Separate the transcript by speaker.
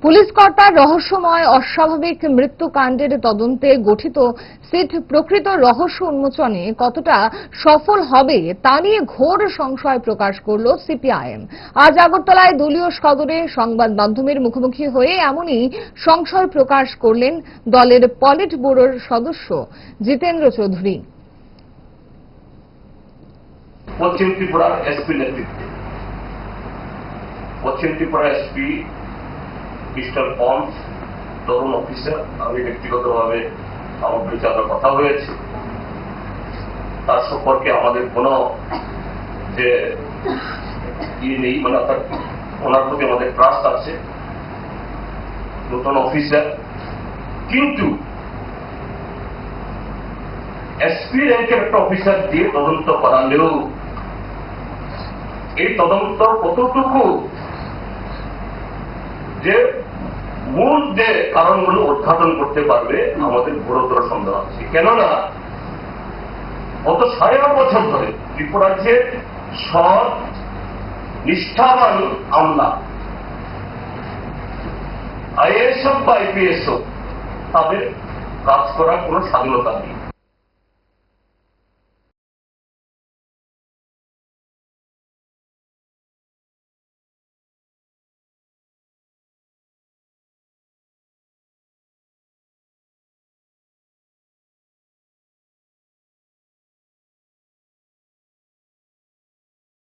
Speaker 1: Police কর্তার রহস্যময় অস্বাভাবিক মৃত্যুকাণ্ডের তদন্তে গঠিত সিট প্রকৃত রহস্য উন্মোচনে কতটা সফল হবে তা নিয়ে ঘোর সংশয় প্রকাশ করল সিপিআইএম। আজ আগরতলায় দলীয় সদরে সংবাদ মাধ্যমের মুখোমুখি হয়ে এমনই সংশয় প্রকাশ করলেন দলের পলিট ব্যুরোর সদস্য জিতেন্দ্র চৌধুরী।
Speaker 2: পশ্চিম ত্রিপুরার এসপি নেতৃত্বে পশ্চিম ত্রিপুরা এসপি মিস্টার পন্স তরুণ অফিসার, আমি ব্যক্তিগতভাবে আমার বিচারের কথা হয়েছে। তার সম্পর্কে আমাদের কোন যে নেই, মানে ওনার প্রতি আমাদের ট্রাস্ট আছে। নতুন অফিসার, কিন্তু এসপি র্যাঙ্কের একটা অফিসার দিয়ে তদন্ত করালেও এই তদন্ত কতটুকু যে মূল যে কারণগুলো উদ্ঘাটন করতে পারবে আমাদের গুরুতর সন্দেহ আছে। কেননা গত 8.5 বছর ধরে ত্রিপুরাজ্যের সৎ নিষ্ঠাবান আমলা, আইএএস হোক বা আইপিএস হোক, তাদের কাজ করার কোন স্বাধীনতা নেই।